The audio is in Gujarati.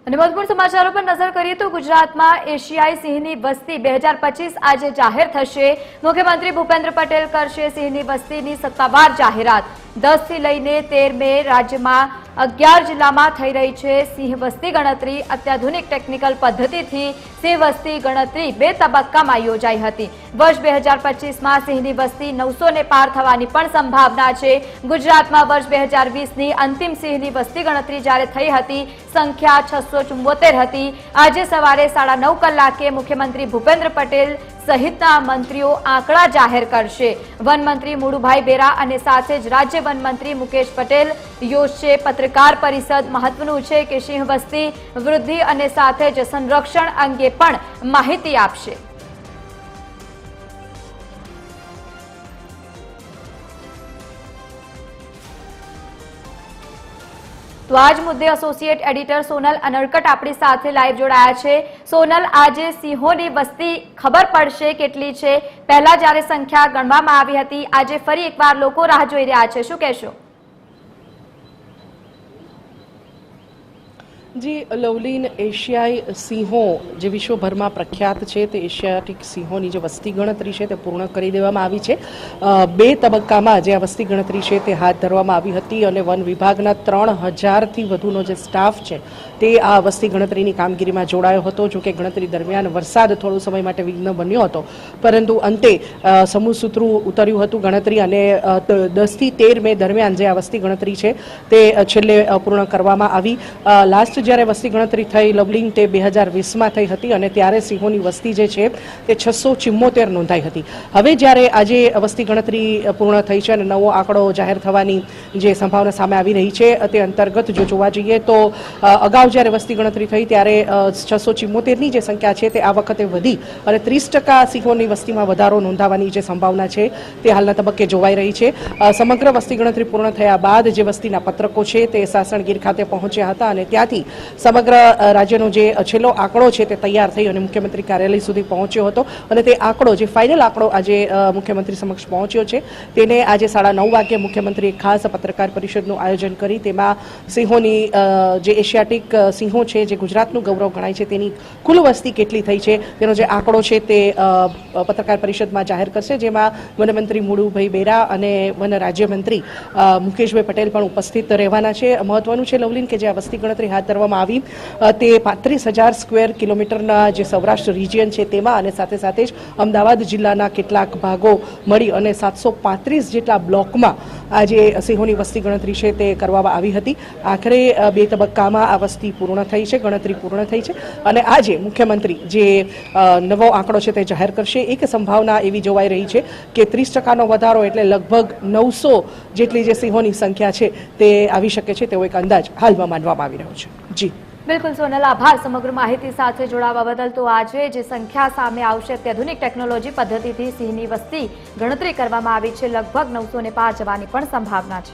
અને મહત્વપૂર્ણ સમાચારો પર નજર કરીએ તો ગુજરાતમાં એશિયાઈ સિંહની વસ્તી 2025 આજે જાહેર થશે। મુખ્યમંત્રી ભૂપેન્દ્ર પટેલ કરશે સિંહની વસ્તીની સત્તાવાર જાહેરાત। 10 થી લઈને 13 મે રાજ્યમાં 11 જિલ્લામાં થઈ રહી છે સિંહ વસ્તી ગણતરી। અત્યાધુનિક ટેકનિકલ પદ્ધતિથી સિંહ વસ્તી ગણતરી 2 તબક્કામાં યોજાઈ હતી। વર્ષ 2025માં સિંહની વસ્તી 900 ને પાર થવાની પણ સંભાવના છે। ગુજરાતમાં વર્ષ 2020ની અંતિમ સિંહની વસ્તી ગણતરી જ્યારે થઈ હતી સંખ્યા 674 હતી। આજે સવારે 9:30 કલાકે મુખ્યમંત્રી ભૂપેન્દ્ર પટેલ સહિતના મંત્રીઓ આંકડા જાહેર કરશે। વન મંત્રી મુળુભાઈ બેરા અને સાથે જ રાજ્ય વન મંત્રી મુકેશ પટેલ યોજશે પત્રકાર પરિષદ। મહત્વનું છે કે સિંહ વસ્તી વૃદ્ધિ અને સાથે જ સંરક્ષણ અંગે પણ માહિતી આપશે। તો આજ મુદ્દે એસોસિએટ એડિટર સોનલ અનરકટ આપણી સાથે લાઈવ જોડાયા છે। સોનલ, આજે સિંહોની વસ્તી ખબર પડશે કેટલી છે? પહેલા જ્યારે સંખ્યા ગણવામાં આવી હતી, આજે ફરી એકવાર લોકો રાહ જોઈ રહ્યા છે, શું કહેશો? જી લવલીન, એશિયાઈ સિંહો જે વિશ્વભરમાં પ્રખ્યાત છે તે એશિયાટિક સિંહોની જે વસ્તી ગણતરી છે તે પૂર્ણ કરી દેવામાં આવી છે। 2 તબક્કામાં જે આ વસ્તી ગણતરી છે તે હાથ ધરવામાં આવી હતી અને વન વિભાગના 3000થી વધુનો જે સ્ટાફ છે તે આ વસ્તી ગણતરીની કામગીરીમાં જોડાયો હતો। જો કે ગણતરી દરમિયાન વરસાદ થોડો સમય માટે વિઘ્ન બન્યો હતો, પરંતુ અંતે સમૂહ સૂત્રું ઉતર્યું હતું ગણતરી અને 10 થી 13 મે દરમિયાન જે આ વસ્તી ગણતરી છે તે છેલ્લે પૂર્ણ કરવામાં આવી। લાસ્ટ જ્યારે વસ્તી ગણતરી થઈ લવલિંગ તે 2020માં થઈ હતી અને ત્યારે સિંહોની વસ્તી જે છે તે 674 નોંધાઈ હતી। હવે જ્યારે આજે વસ્તી ગણતરી પૂર્ણ થઈ છે અને નવો આંકડો જાહેર થવાની જે સંભાવના સામે આવી રહી છે તે અંતર્ગત જો જોવા જઈએ તો અગાઉ જ્યારે વસ્તી ગણતરી થઈ ત્યારે 674ની જે સંખ્યા છે તે આ વખતે વધી અને 30% સિંહોની વસ્તીમાં વધારો નોંધાવાની જે સંભાવના છે તે હાલના તબક્કે જોવાઈ રહી છે। સમગ્ર વસ્તી ગણતરી પૂર્ણ થયા બાદ જે વસ્તીના પત્રકો છે તે સાસણગીર ખાતે પહોંચ્યા હતા અને ત્યાંથી સમગ્ર રાજ્યનો જે છેલ્લો આંકડો છે તે તૈયાર થઈ અને મુખ્યમંત્રી કાર્યાલય સુધી પહોંચ્યો હતો અને તે આંકડો જે ફાઇનલ આંકડો આજે મુખ્યમંત્રી સમક્ષ પહોંચ્યો છે તેને આજે 9:30 વાગે મુખ્યમંત્રીએ ખાસ પત્રકાર પરિષદનું આયોજન કરી તેમાં સિંહોની જે એશિયાટિક સિંહો છે જે ગુજરાતનું ગૌરવ ગણાય છે તેની કુલ વસ્તી કેટલી થઈ છે તેનો જે આંકડો છે તે પત્રકાર પરિષદમાં જાહેર કરશે, જેમાં વનમંત્રી મુળુભાઈ બેરા અને વન રાજ્યમંત્રી મુકેશભાઈ પટેલ પણ ઉપસ્થિત રહેવાના છે। મહત્વનું છે લવલીન કે જે આ વસ્તી ગણતરી હાથ ધરવામાં આવી તે 35,000 સ્ક્વેર કિલોમીટરના જે સૌરાષ્ટ્ર રિજિયન છે તેમાં અને સાથે સાથે જ અમદાવાદ જિલ્લાના કેટલાક ભાગો મળી અને 735 જેટલા બ્લોકમાં આજે સિંહોની વસ્તી ગણતરી છે તે કરવામાં આવી હતી। આખરે 2 તબક્કામાં આ વસ્તી પૂર્ણ થઈ છે, ગણતરી પૂર્ણ થઈ છે અને આજે મુખ્યમંત્રી જે નવો આંકડો છે તે જાહેર કરશે। એક સંભાવના એવી જોવાઈ રહી છે કે 30%નો વધારો એટલે લગભગ 900 જેટલી જે સિંહોની સંખ્યા છે તે આવી શકે છે તેવો એક અંદાજ હાલમાં માનવામાં આવી રહ્યો છે। જી બિલકુલ સોનલ, આભાર સમગ્ર માહિતી સાથે જોડાવા બદલ। તો આજે જે સંખ્યા સામે આવશે અત્યાધુનિક ટેકનોલોજી પદ્ધતિથી સિંહની વસ્તી ગણતરી કરવામાં આવી છે, લગભગ 900 ને પાર જવાની પણ સંભાવના છે।